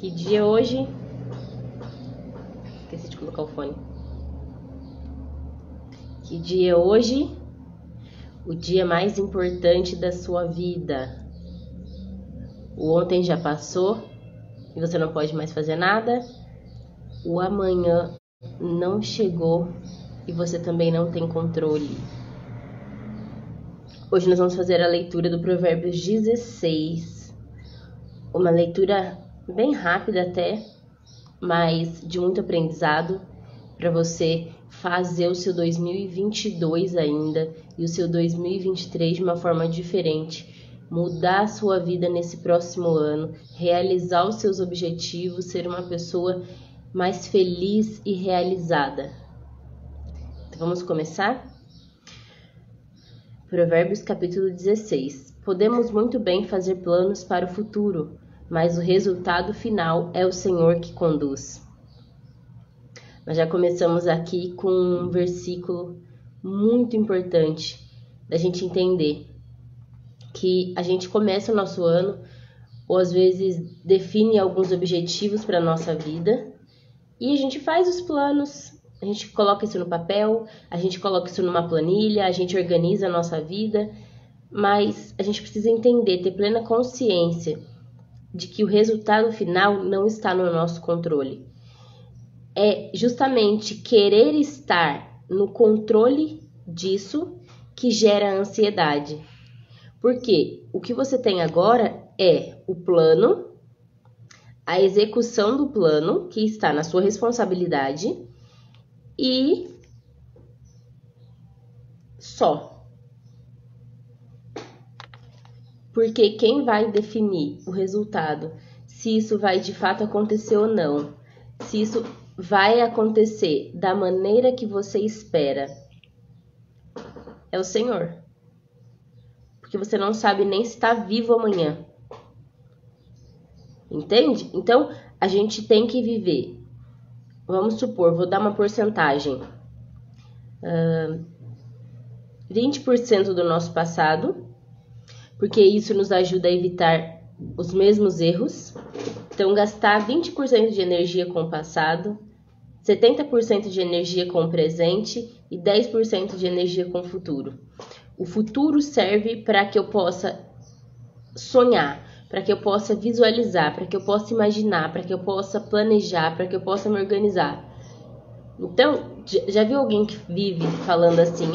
Que dia hoje? Esqueci de colocar o fone. Que dia hoje? O dia mais importante da sua vida. O ontem já passou e você não pode mais fazer nada. O amanhã não chegou e você também não tem controle. Hoje nós vamos fazer a leitura do Provérbios 16. Uma leitura bem rápida até, mas de muito aprendizado para você fazer o seu 2022 ainda e o seu 2023 de uma forma diferente. Mudar a sua vida nesse próximo ano, realizar os seus objetivos, ser uma pessoa mais feliz e realizada. Então vamos começar? Provérbios capítulo 16. Podemos muito bem fazer planos para o futuro, mas o resultado final é o Senhor que conduz. Nós já começamos aqui com um versículo muito importante da gente entender que a gente começa o nosso ano ou às vezes define alguns objetivos para a nossa vida e a gente faz os planos, a gente coloca isso no papel, a gente coloca isso numa planilha, a gente organiza a nossa vida, mas a gente precisa entender, ter plena consciência de que o resultado final não está no nosso controle. É justamente querer estar no controle disso que gera ansiedade. Porque o que você tem agora é o plano, a execução do plano, que está na sua responsabilidade, e só. Porque quem vai definir o resultado, se isso vai de fato acontecer ou não, se isso vai acontecer da maneira que você espera, é o Senhor. Porque você não sabe nem se está vivo amanhã. Entende? Então, a gente tem que viver. Vamos supor, vou dar uma porcentagem. 20% do nosso passado, porque isso nos ajuda a evitar os mesmos erros. Então, gastar 20% de energia com o passado, 70% de energia com o presente e 10% de energia com o futuro. O futuro serve para que eu possa sonhar, para que eu possa visualizar, para que eu possa imaginar, para que eu possa planejar, para que eu possa me organizar. Então, já viu alguém que vive falando assim,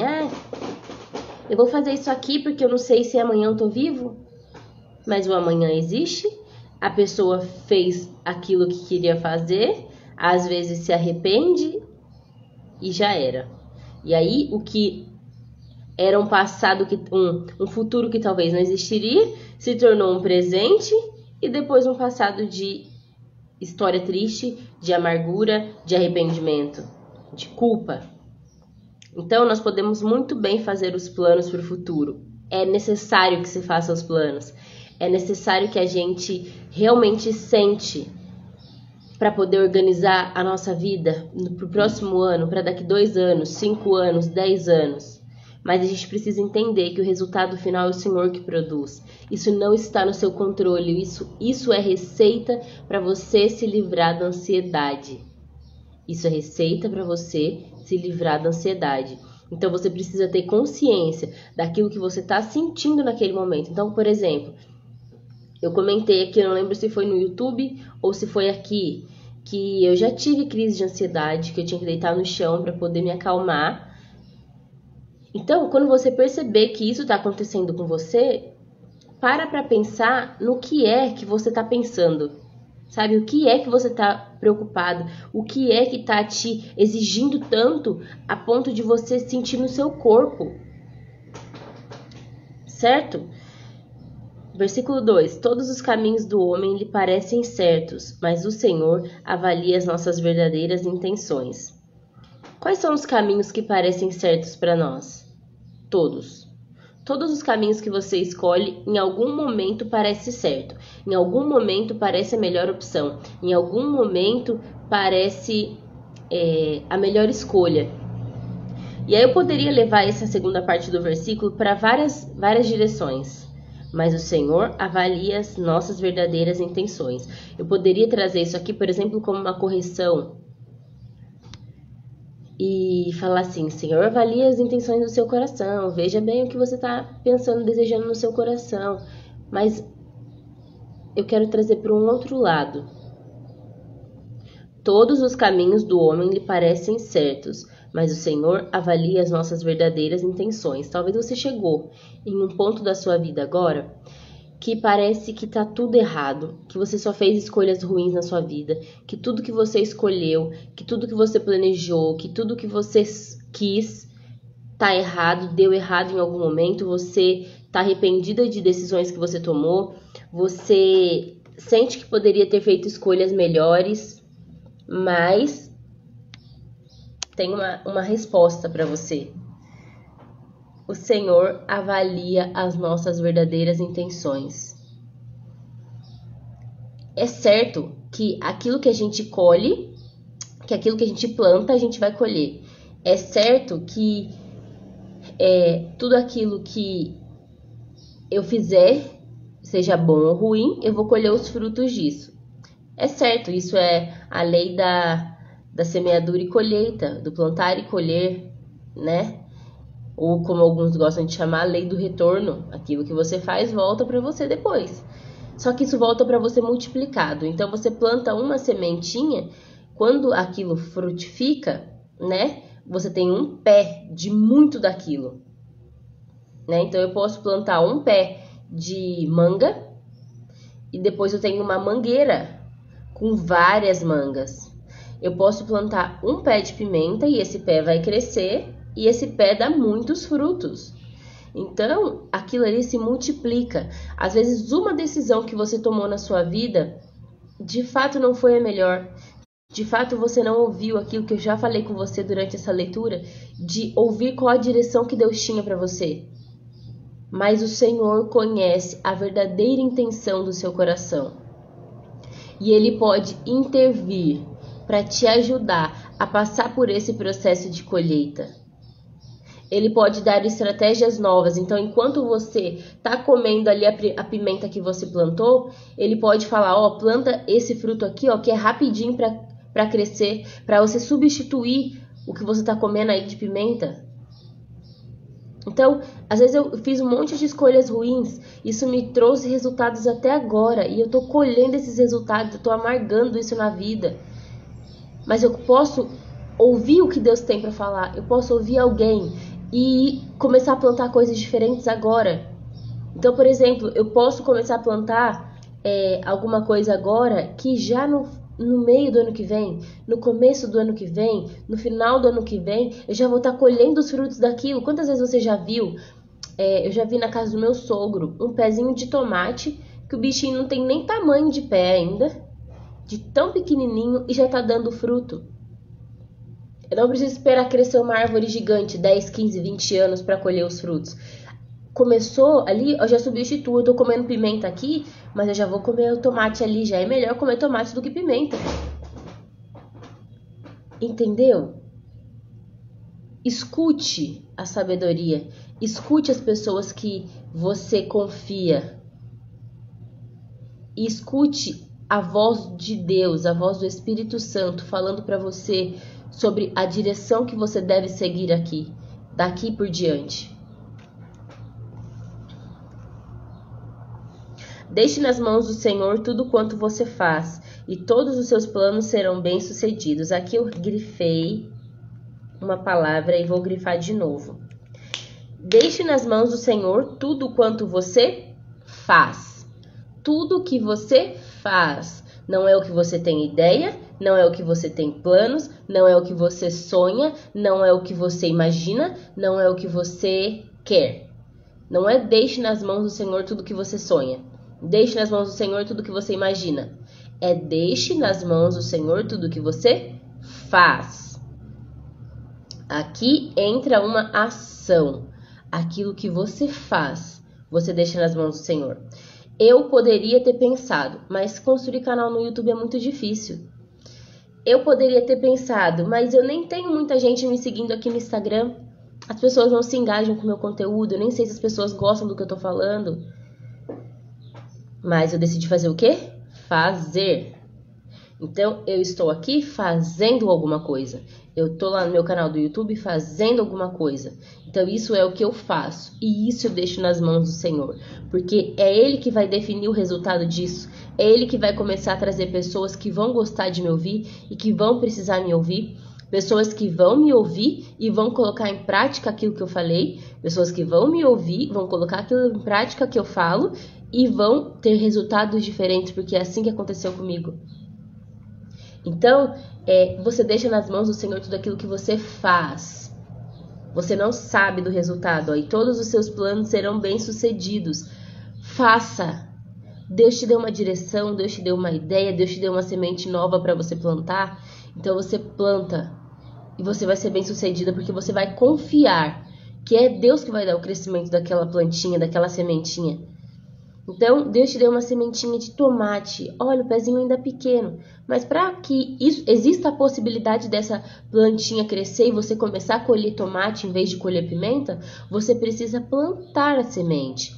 eu vou fazer isso aqui porque eu não sei se amanhã eu tô vivo? Mas o amanhã existe, a pessoa fez aquilo que queria fazer, às vezes se arrepende e já era. E aí, o que era um passado, um futuro que talvez não existiria, se tornou um presente e depois um passado de história triste, de amargura, de arrependimento, de culpa. Então, nós podemos muito bem fazer os planos para o futuro. É necessário que se faça os planos. É necessário que a gente realmente sente para poder organizar a nossa vida para o próximo ano, para daqui 2 anos, 5 anos, 10 anos. Mas a gente precisa entender que o resultado final é o Senhor que produz. Isso não está no seu controle. Isso é receita para você se livrar da ansiedade. Isso é receita para você se livrar da ansiedade. Então, você precisa ter consciência daquilo que você está sentindo naquele momento. Então, por exemplo, eu comentei aqui, eu não lembro se foi no YouTube ou se foi aqui, que eu já tive crise de ansiedade, que eu tinha que deitar no chão para poder me acalmar. Então, quando você perceber que isso está acontecendo com você, para pensar no que é que você está pensando. Sabe, o que é que você está preocupado? O que é que está te exigindo tanto a ponto de você sentir no seu corpo? Certo? Versículo 2. Todos os caminhos do homem lhe parecem certos, mas o Senhor avalia as nossas verdadeiras intenções. Quais são os caminhos que parecem certos para nós? Todos. Todos os caminhos que você escolhe, em algum momento parece certo. Em algum momento parece a melhor opção. Em algum momento parece a melhor escolha. E aí eu poderia levar essa segunda parte do versículo para várias direções. mas o Senhor avalia as nossas verdadeiras intenções. Eu poderia trazer isso aqui, por exemplo, como uma correção e falar assim: Senhor, avalia as intenções do seu coração, veja bem o que você está pensando, desejando no seu coração. Mas eu quero trazer para um outro lado. Todos os caminhos do homem lhe parecem certos, mas o Senhor avalia as nossas verdadeiras intenções. Talvez você chegou em um ponto da sua vida agora que parece que tá tudo errado, que você só fez escolhas ruins na sua vida, que tudo que você escolheu, que tudo que você planejou, que tudo que você quis tá errado, deu errado em algum momento, você tá arrependida de decisões que você tomou, você sente que poderia ter feito escolhas melhores, mas tem uma resposta para você. O Senhor avalia as nossas verdadeiras intenções. É certo que aquilo que a gente colhe, que aquilo que a gente planta, a gente vai colher. É certo que tudo aquilo que eu fizer, seja bom ou ruim, eu vou colher os frutos disso. É certo, isso é a lei da semeadura e colheita, do plantar e colher, né? Ou como alguns gostam de chamar, a lei do retorno. Aquilo que você faz volta para você depois. Só que isso volta para você multiplicado. Então você planta uma sementinha, quando aquilo frutifica, né? Você tem um pé de muito daquilo, né? Então eu posso plantar um pé de manga e depois eu tenho uma mangueira com várias mangas. Eu posso plantar um pé de pimenta e esse pé vai crescer e esse pé dá muitos frutos. Então, aquilo ali se multiplica. Às vezes, uma decisão que você tomou na sua vida, de fato não foi a melhor. De fato, você não ouviu aquilo que eu já falei com você durante essa leitura, de ouvir qual a direção que Deus tinha para você. Mas o Senhor conhece a verdadeira intenção do seu coração. E Ele pode intervir para te ajudar a passar por esse processo de colheita. Ele pode dar estratégias novas. Então, enquanto você está comendo ali a pimenta que você plantou, ele pode falar, ó, planta esse fruto aqui, ó, que é rapidinho para crescer, para você substituir o que você está comendo aí de pimenta. Então, às vezes eu fiz um monte de escolhas ruins, isso me trouxe resultados até agora, e eu estou colhendo esses resultados, eu estou amargando isso na vida. Mas eu posso ouvir o que Deus tem para falar, eu posso ouvir alguém e começar a plantar coisas diferentes agora. Então, por exemplo, eu posso começar a plantar alguma coisa agora que já no meio do ano que vem, no começo do ano que vem, no final do ano que vem, eu já vou estar colhendo os frutos daquilo. Quantas vezes você já viu? Eu já vi na casa do meu sogro um pezinho de tomate que o bichinho não tem nem tamanho de pé ainda, de tão pequenininho, e já está dando fruto. Eu não preciso esperar crescer uma árvore gigante, 10, 15, 20 anos para colher os frutos. Começou ali, eu já substituo, eu tô comendo pimenta aqui, mas eu já vou comer o tomate ali, já é melhor comer tomate do que pimenta. Entendeu? Escute a sabedoria, escute as pessoas que você confia. E escute a voz de Deus, a voz do Espírito Santo falando para você sobre a direção que você deve seguir aqui, daqui por diante. Deixe nas mãos do Senhor tudo quanto você faz, e todos os seus planos serão bem-sucedidos. Aqui eu grifei uma palavra e vou grifar de novo. Deixe nas mãos do Senhor tudo quanto você faz. Tudo que você faz. Não é o que você tem ideia, não é o que você tem planos, não é o que você sonha, não é o que você imagina, não é o que você quer. Não é deixe nas mãos do Senhor tudo que você sonha. Deixe nas mãos do Senhor tudo que você imagina. É deixe nas mãos do Senhor tudo que você faz. Aqui entra uma ação. Aquilo que você faz, você deixa nas mãos do Senhor. Eu poderia ter pensado, mas construir canal no YouTube é muito difícil. Eu poderia ter pensado, mas eu nem tenho muita gente me seguindo aqui no Instagram. As pessoas não se engajam com o meu conteúdo, eu nem sei se as pessoas gostam do que eu tô falando. Mas eu decidi fazer o quê? Fazer. Então, eu estou aqui fazendo alguma coisa. Eu estou lá no meu canal do YouTube fazendo alguma coisa. Então, isso é o que eu faço. E isso eu deixo nas mãos do Senhor. Porque é Ele que vai definir o resultado disso. É Ele que vai começar a trazer pessoas que vão gostar de me ouvir e que vão precisar me ouvir. Pessoas que vão me ouvir e vão colocar em prática aquilo que eu falei. Pessoas que vão me ouvir, vão colocar aquilo em prática que eu falo e vão ter resultados diferentes, porque é assim que aconteceu comigo. Então, você deixa nas mãos do Senhor tudo aquilo que você faz. Você não sabe do resultado, e todos os seus planos serão bem-sucedidos. Faça. Deus te deu uma direção, Deus te deu uma ideia, Deus te deu uma semente nova para você plantar. Então você planta e você vai ser bem-sucedida porque você vai confiar que é Deus que vai dar o crescimento daquela plantinha, daquela sementinha. Então, Deus te deu uma sementinha de tomate. Olha, o pezinho ainda é pequeno. Mas para que exista a possibilidade dessa plantinha crescer e você começar a colher tomate em vez de colher pimenta, você precisa plantar a semente.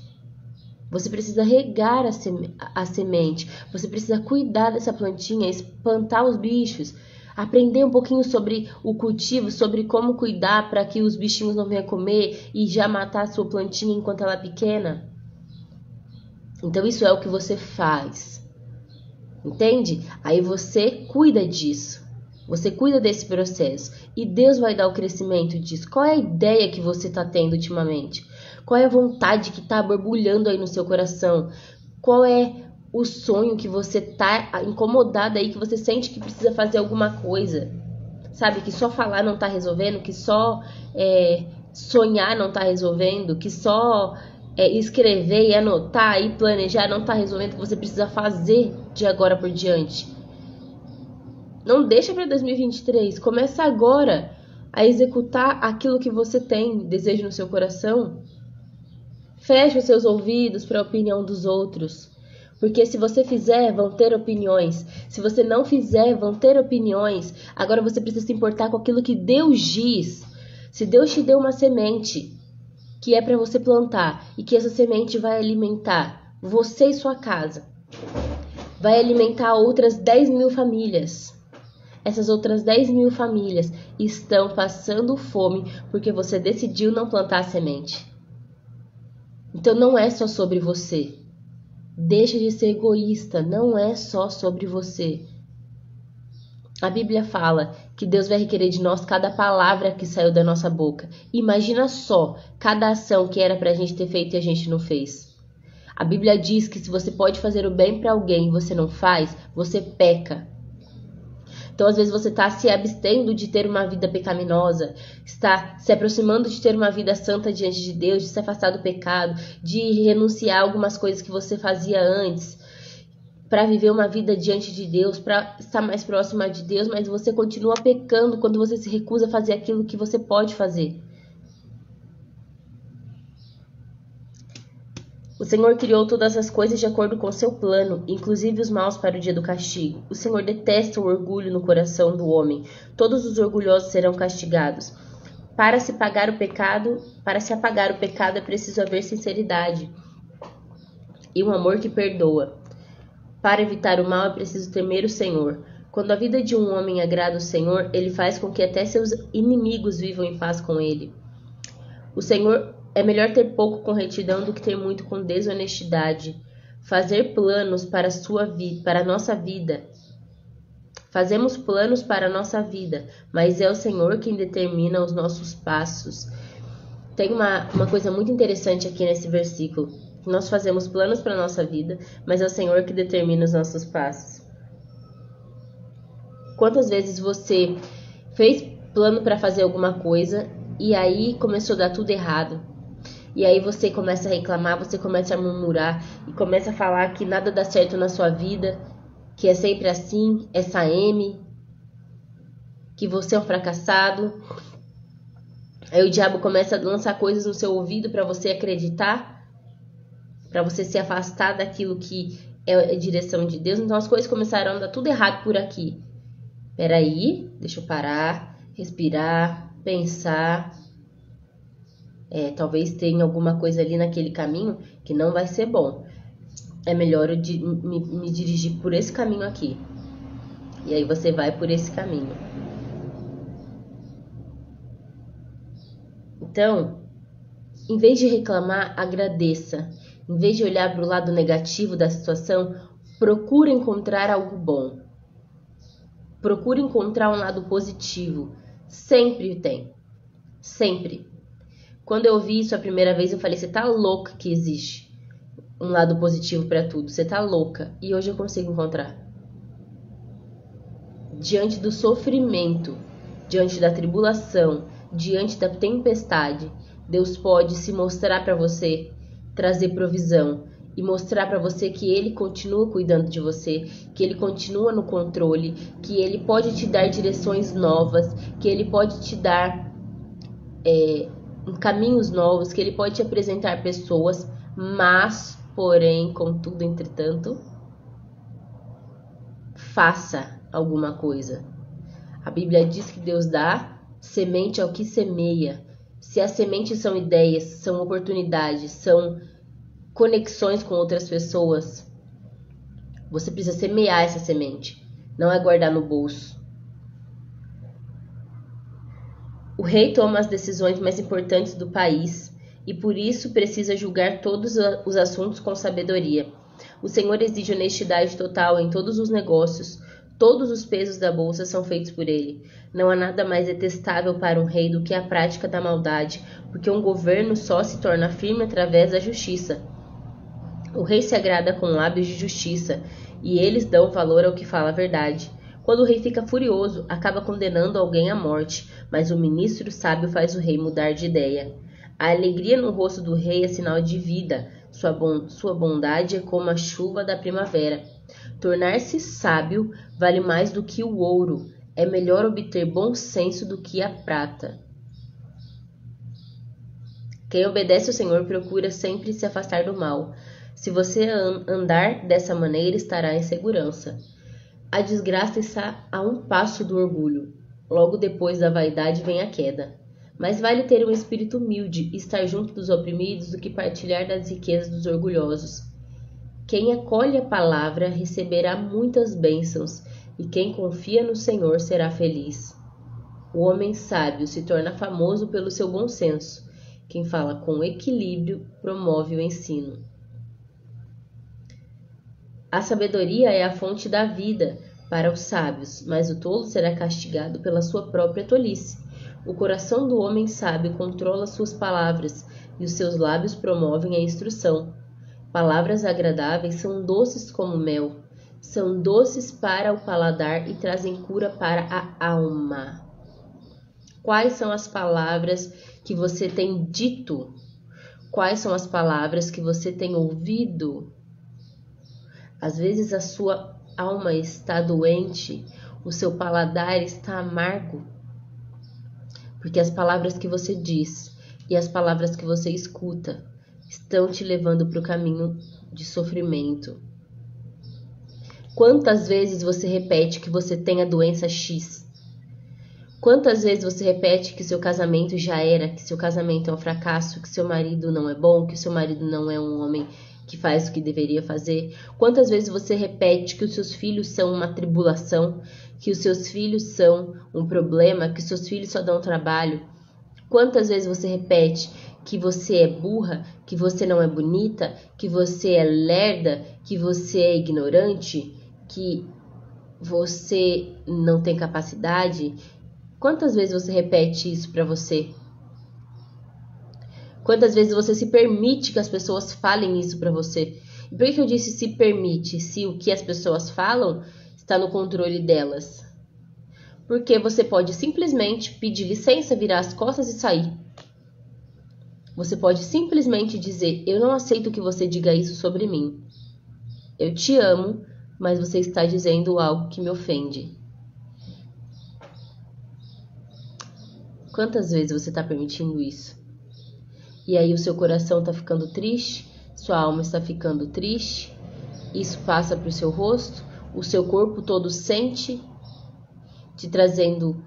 Você precisa regar a semente. Você precisa cuidar dessa plantinha, espantar os bichos. Aprender um pouquinho sobre o cultivo, sobre como cuidar para que os bichinhos não venham comer e já matar a sua plantinha enquanto ela é pequena. Então isso é o que você faz, entende? Aí você cuida disso, você cuida desse processo e Deus vai dar o crescimento disso. Qual é a ideia que você está tendo ultimamente? Qual é a vontade que está borbulhando aí no seu coração? Qual é o sonho que você está incomodado aí, que você sente que precisa fazer alguma coisa? Sabe, que só falar não está resolvendo, que só sonhar não está resolvendo, que só... escrever e anotar e planejar não está resolvendo, que você precisa fazer de agora por diante. Não deixa para 2023, começa agora a executar aquilo que você tem desejo no seu coração. Feche os seus ouvidos para a opinião dos outros, porque se você fizer, vão ter opiniões. Se você não fizer, vão ter opiniões. Agora você precisa se importar com aquilo que Deus diz. Se Deus te deu uma semente que é para você plantar e que essa semente vai alimentar você e sua casa, vai alimentar outras 10.000 famílias. Essas outras 10.000 famílias estão passando fome porque você decidiu não plantar a semente. Então não é só sobre você. Deixa de ser egoísta, não é só sobre você. A Bíblia fala que Deus vai requerer de nós cada palavra que saiu da nossa boca. Imagina só, cada ação que era pra gente ter feito e a gente não fez. A Bíblia diz que se você pode fazer o bem pra alguém e você não faz, você peca. Então, às vezes, você está se abstendo de ter uma vida pecaminosa, está se aproximando de ter uma vida santa diante de Deus, de se afastar do pecado, de renunciar a algumas coisas que você fazia antes, para viver uma vida diante de Deus, para estar mais próxima de Deus, mas você continua pecando quando você se recusa a fazer aquilo que você pode fazer. O Senhor criou todas as coisas de acordo com seu plano, inclusive os maus para o dia do castigo. O Senhor detesta o orgulho no coração do homem. Todos os orgulhosos serão castigados. Para se apagar o pecado é preciso haver sinceridade e um amor que perdoa. Para evitar o mal é preciso temer o Senhor. Quando a vida de um homem agrada o Senhor, ele faz com que até seus inimigos vivam em paz com ele. O Senhor é melhor ter pouco com retidão do que ter muito com desonestidade. Fazer planos para a nossa vida. Fazemos planos para a nossa vida, mas é o Senhor quem determina os nossos passos. Tem uma coisa muito interessante aqui nesse versículo. Nós fazemos planos para a nossa vida, mas é o Senhor que determina os nossos passos. Quantas vezes você fez plano para fazer alguma coisa e aí começou a dar tudo errado? E aí você começa a reclamar, você começa a murmurar e começa a falar que nada dá certo na sua vida, que é sempre assim, essa M, que você é um fracassado. Aí o diabo começa a lançar coisas no seu ouvido para você acreditar, para você se afastar daquilo que é a direção de Deus. Então as coisas começaram a dar tudo errado por aqui. Peraí, deixa eu parar, respirar, pensar. Talvez tenha alguma coisa ali naquele caminho que não vai ser bom. é melhor eu me dirigir por esse caminho aqui. E aí você vai por esse caminho. Então, em vez de reclamar, agradeça. Em vez de olhar para o lado negativo da situação, procure encontrar algo bom. Procure encontrar um lado positivo. Sempre tem. Sempre. Quando eu vi isso a primeira vez, eu falei, você tá louca que existe um lado positivo para tudo. Você tá louca. E hoje eu consigo encontrar. Diante do sofrimento, diante da tribulação, diante da tempestade, Deus pode se mostrar para você, trazer provisão e mostrar para você que Ele continua cuidando de você, que Ele continua no controle, que Ele pode te dar direções novas, que Ele pode te dar caminhos novos, que Ele pode te apresentar pessoas, mas, porém, contudo, entretanto, faça alguma coisa. A Bíblia diz que Deus dá semente ao que semeia. Se as sementes são ideias, são oportunidades, são conexões com outras pessoas, você precisa semear essa semente, não é guardar no bolso. O rei toma as decisões mais importantes do país e por isso precisa julgar todos os assuntos com sabedoria. O Senhor exige honestidade total em todos os negócios. Todos os pesos da bolsa são feitos por ele. Não há nada mais detestável para um rei do que a prática da maldade, porque um governo só se torna firme através da justiça. O rei se agrada com lábios de justiça, e eles dão valor ao que fala a verdade. Quando o rei fica furioso, acaba condenando alguém à morte, mas o ministro sábio faz o rei mudar de ideia. A alegria no rosto do rei é sinal de vida. Sua bondade é como a chuva da primavera. Tornar-se sábio vale mais do que o ouro. É melhor obter bom senso do que a prata. Quem obedece ao Senhor procura sempre se afastar do mal. Se você andar dessa maneira, estará em segurança. A desgraça está a um passo do orgulho. Logo depois da vaidade vem a queda. Mais vale ter um espírito humilde e estar junto dos oprimidos do que partilhar das riquezas dos orgulhosos. Quem acolhe a palavra receberá muitas bênçãos, e quem confia no Senhor será feliz. O homem sábio se torna famoso pelo seu bom senso. Quem fala com equilíbrio promove o ensino. A sabedoria é a fonte da vida para os sábios, mas o tolo será castigado pela sua própria tolice. O coração do homem sábio controla suas palavras, e os seus lábios promovem a instrução. Palavras agradáveis são doces como mel, são doces para o paladar e trazem cura para a alma. Quais são as palavras que você tem dito? Quais são as palavras que você tem ouvido? Às vezes a sua alma está doente, o seu paladar está amargo, porque as palavras que você diz e as palavras que você escuta estão te levando para o caminho de sofrimento. Quantas vezes você repete que você tem a doença X? Quantas vezes você repete que seu casamento já era, que seu casamento é um fracasso, que seu marido não é bom, que seu marido não é um homem que faz o que deveria fazer? Quantas vezes você repete que os seus filhos são uma tribulação, que os seus filhos são um problema, que os seus filhos só dão trabalho? Quantas vezes você repete que você é burra, que você não é bonita, que você é lerda, que você é ignorante, que você não tem capacidade? Quantas vezes você repete isso para você? Quantas vezes você se permite que as pessoas falem isso para você? E por que eu disse se permite, se o que as pessoas falam está no controle delas? Porque você pode simplesmente pedir licença, virar as costas e sair. Você pode simplesmente dizer, eu não aceito que você diga isso sobre mim. Eu te amo, mas você está dizendo algo que me ofende. Quantas vezes você está permitindo isso? E aí o seu coração está ficando triste, sua alma está ficando triste, isso passa para o seu rosto, o seu corpo todo sente, te trazendo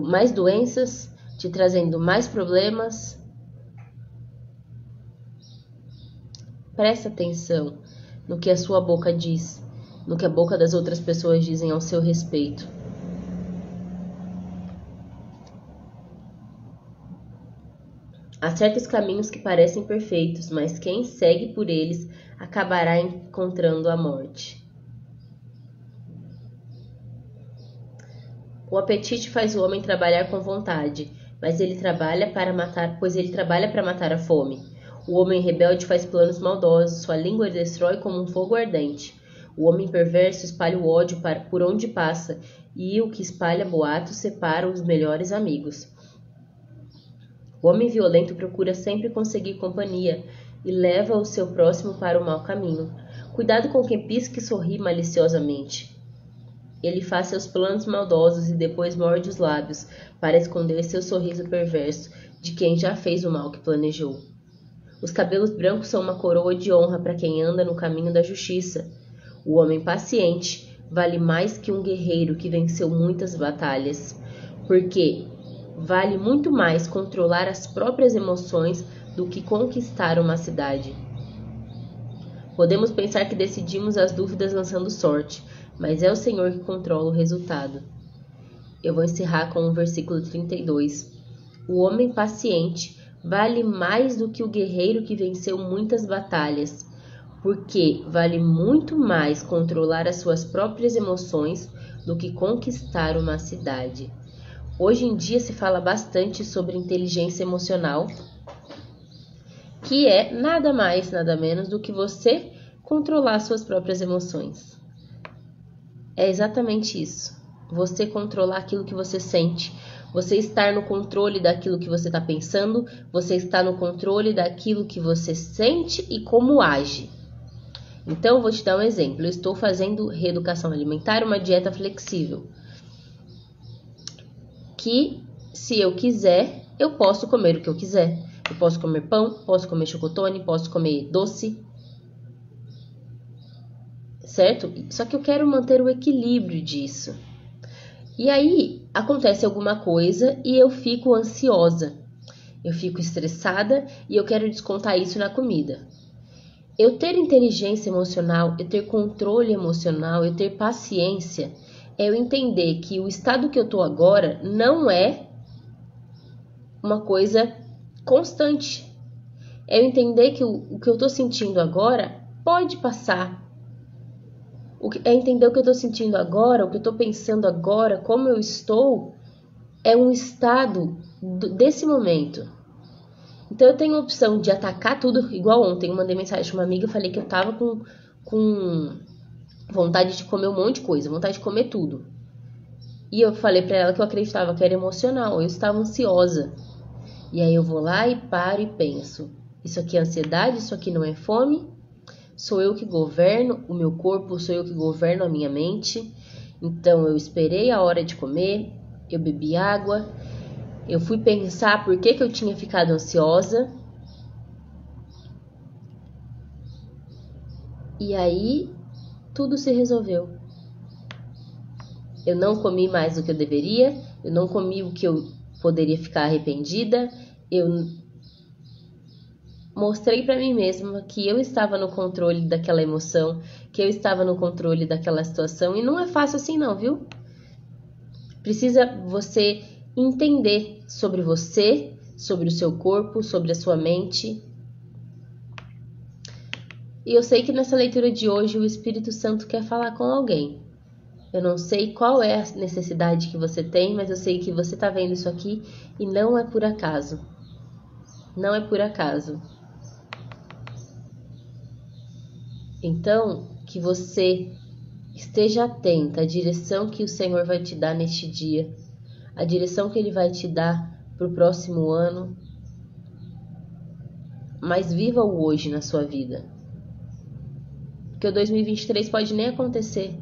mais doenças, te trazendo mais problemas. presta atenção no que a sua boca diz, no que a boca das outras pessoas dizem ao seu respeito. Há certos caminhos que parecem perfeitos, mas quem segue por eles acabará encontrando a morte. O apetite faz o homem trabalhar com vontade, mas ele trabalha para matar a fome. O homem rebelde faz planos maldosos, sua língua destrói como um fogo ardente. O homem perverso espalha o ódio por onde passa, e o que espalha boatos separa os melhores amigos. O homem violento procura sempre conseguir companhia e leva o seu próximo para o mau caminho. Cuidado com quem pisca e sorri maliciosamente. Ele faz seus planos maldosos e depois morde os lábios para esconder seu sorriso perverso de quem já fez o mal que planejou. Os cabelos brancos são uma coroa de honra para quem anda no caminho da justiça. O homem paciente vale mais que um guerreiro que venceu muitas batalhas, porque vale muito mais controlar as próprias emoções do que conquistar uma cidade. Podemos pensar que decidimos as dúvidas lançando sorte, mas é o Senhor que controla o resultado. Eu vou encerrar com o versículo 32. O homem paciente vale mais do que o guerreiro que venceu muitas batalhas, porque vale muito mais controlar as suas próprias emoções do que conquistar uma cidade. Hoje em dia se fala bastante sobre inteligência emocional, que é nada mais, nada menos do que você controlar suas próprias emoções. É exatamente isso. Você controlar aquilo que você sente. Você estar no controle daquilo que você está pensando. Você está no controle daquilo que você sente e como age. Então, eu vou te dar um exemplo. Eu estou fazendo reeducação alimentar, uma dieta flexível. Que, se eu quiser, eu posso comer o que eu quiser. Eu posso comer pão, posso comer chocotone, posso comer doce. Certo? Só que eu quero manter o equilíbrio disso. E aí, acontece alguma coisa e eu fico ansiosa. Eu fico estressada e eu quero descontar isso na comida. Eu ter inteligência emocional, eu ter controle emocional, eu ter paciência, é eu entender que o estado que eu tô agora não é uma coisa constante. É eu entender que o que eu tô sentindo agora pode passar. É entender o que eu tô sentindo agora, o que eu tô pensando agora, como eu estou, é um estado desse momento. Então eu tenho a opção de atacar tudo, igual ontem, eu mandei mensagem para uma amiga, falei que eu tava com vontade de comer um monte de coisa, vontade de comer tudo. E eu falei para ela que eu acreditava que era emocional, eu estava ansiosa. E aí eu vou lá e paro e penso, isso aqui é ansiedade, isso aqui não é fome? Sou eu que governo o meu corpo, sou eu que governo a minha mente. Então eu esperei a hora de comer, eu bebi água, eu fui pensar por que eu tinha ficado ansiosa. E aí tudo se resolveu. Eu não comi mais do que eu deveria, eu não comi o que eu poderia ficar arrependida, eu mostrei para mim mesma que eu estava no controle daquela emoção, que eu estava no controle daquela situação. E não é fácil assim não, viu? Precisa você entender sobre você, sobre o seu corpo, sobre a sua mente. E eu sei que nessa leitura de hoje o Espírito Santo quer falar com alguém. Eu não sei qual é a necessidade que você tem, mas eu sei que você está vendo isso aqui e não é por acaso. Não é por acaso. Então, que você esteja atenta à direção que o Senhor vai te dar neste dia, a direção que Ele vai te dar para o próximo ano, mas viva o hoje na sua vida. Porque o 2023 pode nem acontecer,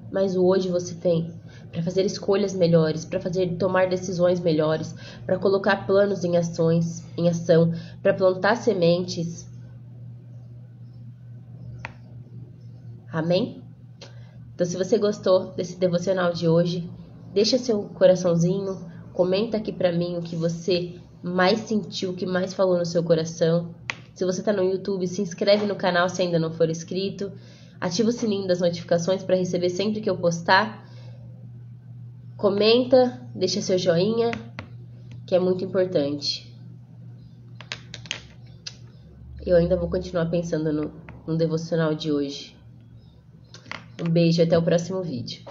mas o hoje você tem para fazer escolhas melhores, para tomar decisões melhores, para colocar planos em ação, para plantar sementes. Amém? Então, se você gostou desse devocional de hoje, deixa seu coraçãozinho, comenta aqui pra mim o que você mais sentiu, o que mais falou no seu coração. Se você está no YouTube, se inscreve no canal se ainda não for inscrito. Ativa o sininho das notificações para receber sempre que eu postar. Comenta, deixa seu joinha, que é muito importante. Eu ainda vou continuar pensando no devocional de hoje. Um beijo, até o próximo vídeo.